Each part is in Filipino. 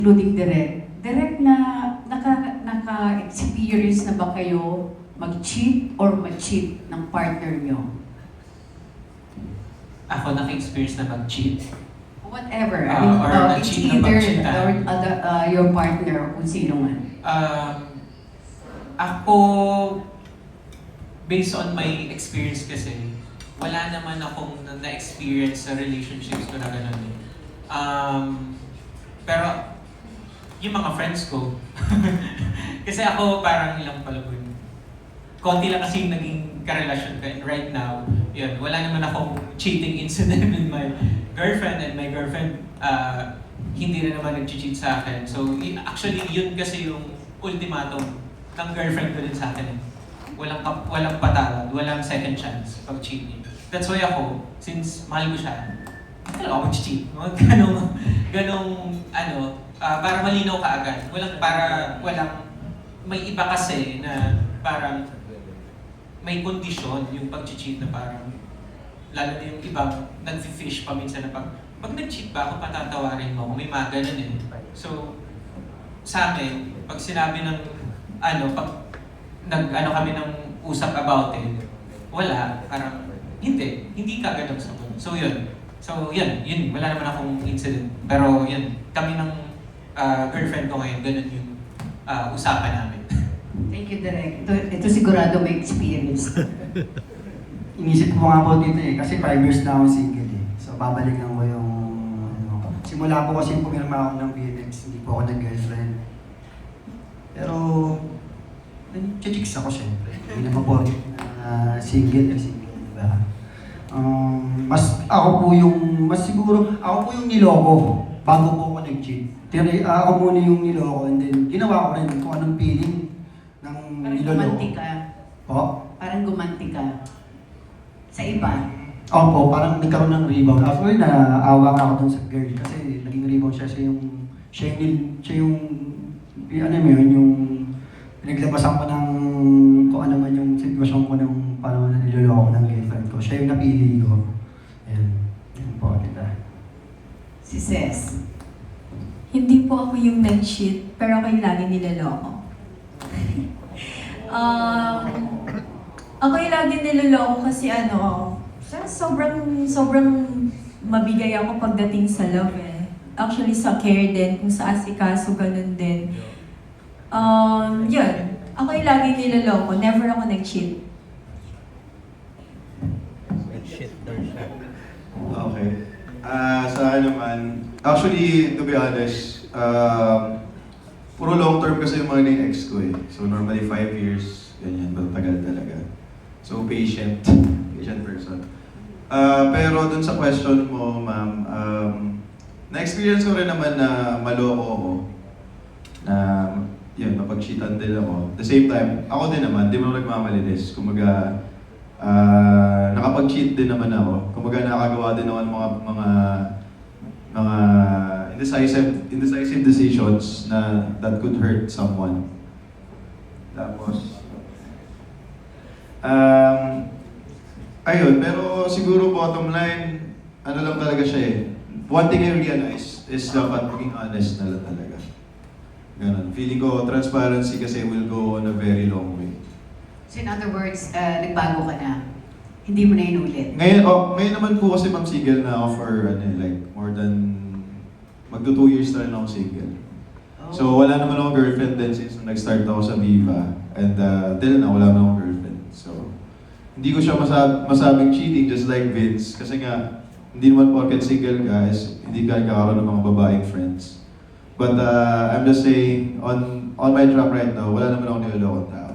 including Direk na naka-experience na ba kayo mag-cheat or ma-cheat ng partner nyo? Ako naka-experience na mag-cheat. Whatever. Or it's ma-cheat na either mag-cheatan. your partner o kung sino man. Ako, based on my experience kasi, wala naman akong na-experience sa relationships ko na gano'n eh. Pero, yung mga friends ko, kasi ako parang ilang palabon. Konti lang kasi yung naging karelasyon ko. And right now, yun, wala naman akong cheating incident with my girlfriend. And my girlfriend, hindi rin naman nag-cheat sa akin. So, actually, yun kasi yung ultimatum ng girlfriend ko din sa akin. Walang patawad, walang second chance pag cheating. That's why ako, since mahal ko siya, hindi ako mag-cheat. Ganong, para malinaw ka agad. Walang, may iba kasi na parang may kondisyon yung pag-cheat na parang, lalo na yung ibang nag-fish pa minsan na pag nag-cheat ba ako, patatawarin mo, may mga ganun eh. So, sa akin, pag sinabi ng, pag kami ng usap about it, wala, parang, hindi ka ganun sa mundo. So, yun, wala naman akong incident. Pero, yun, kami ng girlfriend ko ngayon, ganun yung usapan namin. Thank you, Direk. Ito sigurado may experience. Inisip ko nga po dito eh, kasi 5 years na akong single eh. So babalikan ko yung, simula po kasi pumirma ako ng BMX, hindi po ako nag-girlfriend. Pero, nag-chicks ako syempre. Hindi naman po single, diba? Ako po yung niloko bago po ako nag-cheat. Ako muna yung niloko and then ginawa ko rin kung anong feeling ng Parang niloloko. gumanti ka. Po? Parang gumanti ka. Sa iba. Opo, parang nagkaroon ng rebound. Actually, naawa nga ako dun sa girl kasi naging rebound siya yung yung pinaglabasan ko ng kung ano man yung sitwasyon ko ng paano na niloloko ko ng girlfriend ko. Siya yung napili ko. Ayan. Yan po, kita. Si Ces. Hindi po ako yung nag-cheat, pero ako yung lagi nilaloko. Ako yung lagi nilaloko kasi sobrang mabigay ako pagdating sa love eh. Actually sa care din, kung sa asikaso, ganun din. Yun. Ako yung lagi nilaloko, never ako nag-cheat. Okay. Sa akin naman, actually, to be honest, puro long term kasi yung mga naging ex ko eh. So normally 5 years, ganyan, matagal talaga. So patient person. Pero dun sa question mo, ma'am, na-experience ko rin naman na maloko ako. Na, yun, mapag-cheatan din ako. At the same time, ako din naman, di mo nagmamalinis. Kumaga, nakapag-cheat din naman ako. Kumaga, nakagawa din ako ng mga indecisive decisions na that could hurt someone. Tapos, ayun, pero siguro bottom line, ano lang talaga siya eh. One thing I realized is dapat maging honest na lang talaga. Ganun. Feeling ko, transparency kasi will go on a very long way. So in other words, nagbago ka na. Hindi mo na inulit. Ngayon naman po kasi ma'am single na ako for more than magto 2 years na rin ako single. Oh. So wala naman akong girlfriend din since nag-start ako sa Viva. And till na wala naman akong girlfriend. So hindi ko siya masabing cheating just like Vince. Kasi nga, hindi naman porket single guys, hindi ka nagkakaroon ng mga babaeng friends. But I'm just saying, on my track right now, wala naman akong nilolokong tao.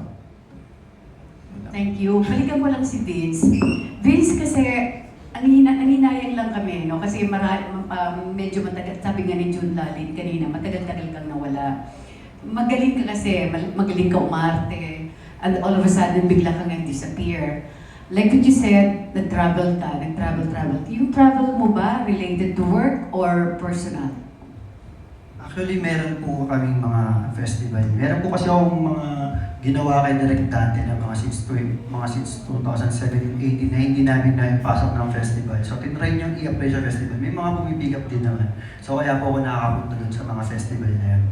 Thank you. Balikan ko lang si Vince. Vince kasi, ang hinayang lang kami, no? Kasi medyo matagal, sabi nga ni June Lalin kanina, matagal-tagal kang nawala. Magaling ka kasi, magaling ka umarte. And all of a sudden, bigla kang disappear. Like what you said, nag-travel. Yung travel mo ba related to work or personal? Actually, meron po kaming mga festival. Meron po kasi akong mga ginawa kay Direk Dante na mga since 2017-18 na hindi namin naipasok ng festival. So tinry niyang i-apply sa festival. May mga bumibig up din naman. So kaya po ako nakakapunta dun sa mga festival na yan.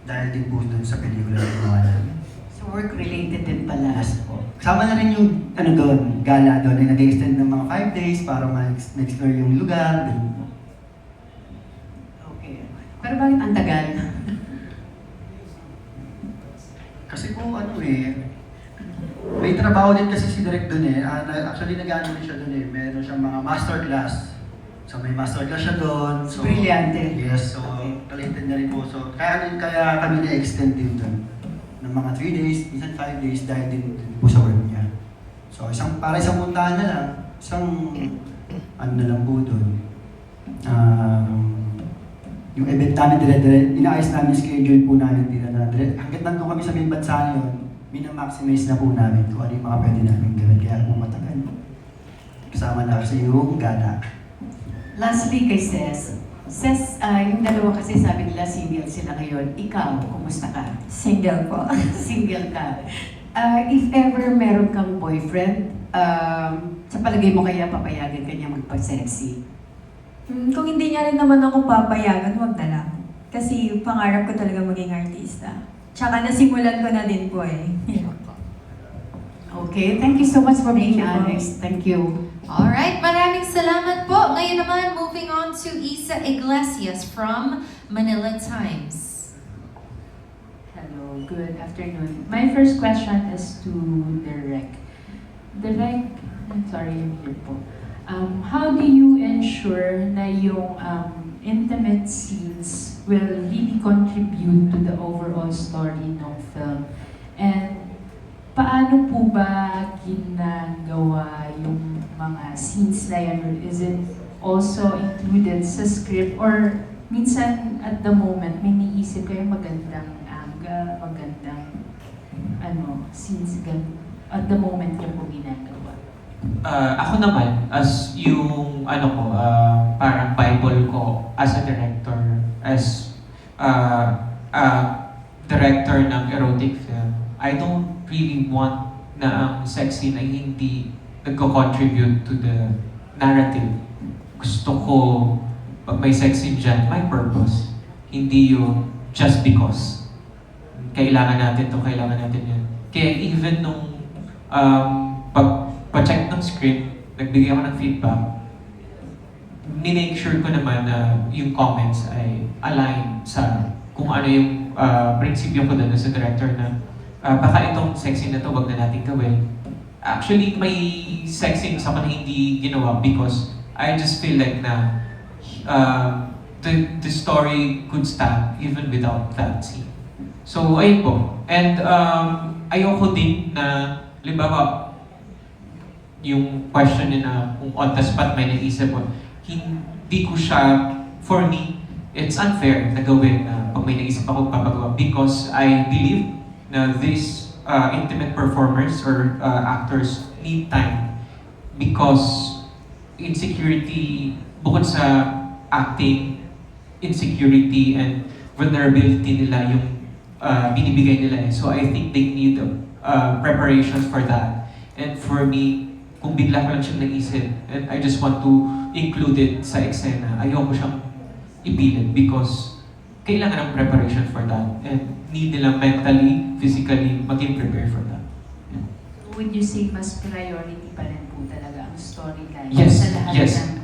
Dahil din po dun sa pelikula na ginawa namin. So work-related din pala. Yes po. Kasama na rin yung doon, gala doon, na nag-extend ng mga 5 days para ma-explore yung lugar. Ganun po. Okay. Pero bakit ang tagal? Kasi po may trabaho din kasi si Direk doon eh. Actually nag-ano din siya doon eh. Meron siyang mga masterclass. So may masterclass siya doon. So, Brilyante. Yes, so Okay. talented na rin po. So kaya kami na-extend din doon ng mga 3 days, minsan 5 days dahil din po sa work niya. So para isang puntahan na lang, ano na lang po doon. Yung event namin inaayos namin yung schedule po namin dito na hanggat nandun kami sa main bansa yun, minamaximize na po namin kung ano yung mga pwede namin gawin. Kaya po matagal. Kasama na kasi yung gala. Lastly kay Ces. Ces, yung dalawa kasi sabi nila single sila ngayon. Ikaw, kumusta ka? Single po. Single ka. If ever meron kang boyfriend, sa palagay mo kaya papayagan ka niya magpa-sexy? Kung hindi niya rin naman ako papayagan, wag na lang. Kasi pangarap ko talaga maging artista. Tsaka nasimulan ko na din po eh. Okay, thank you so much for being Thank you po. honest. Thank you. Alright, maraming salamat po. Ngayon naman, moving on to Isa Iglesias from Manila Times. Hello, good afternoon. My first question is to Direk. Direk, I'm sorry, I'm here po. How do you ensure na yung intimate scenes will really contribute to the overall story ng film? And paano po ba ginagawa yung mga scenes na yan? Is it also included sa script? Or minsan at the moment, may niisip kayo magandang angle, magandang scenes at the moment niyo po ginagawa? Ako naman, as yung parang Bible ko as a director, as director ng erotic film, I don't really want na ang sexy na hindi nagko-contribute to the narrative. Gusto ko, pag may sexy dyan, may purpose. Hindi yung just because. Kailangan natin to, kailangan natin yan. Kaya even nung pag-check ng script, nagbigay ako ng feedback, minake sure ko naman na yung comments ay align sa kung ano yung prinsipyo ko doon sa director na baka itong sexy na to, wag na natin gawin. Actually, may sexy sa akin na hindi ginawa because I just feel like na the story could stand even without that scene. So, ayun po. And ayoko din na, limbawa, yung question niya na kung on the spot may naisip ko, hindi ko siya, for me, it's unfair na gawin na pag may naisip ako papagawa because I believe na these intimate performers or actors need time because insecurity, bukod sa acting, insecurity and vulnerability nila yung binibigay nila. So I think they need preparations for that. And for me, kung bigla ko lang siyang naisip and I just want to include it sa eksena, ayoko siyang ipilit because kailangan ng preparation for that and need nila mentally, physically, maging prepared for that. Would you say mas priority pa rin po talaga ang storyline Yes, sa lahat yes. ng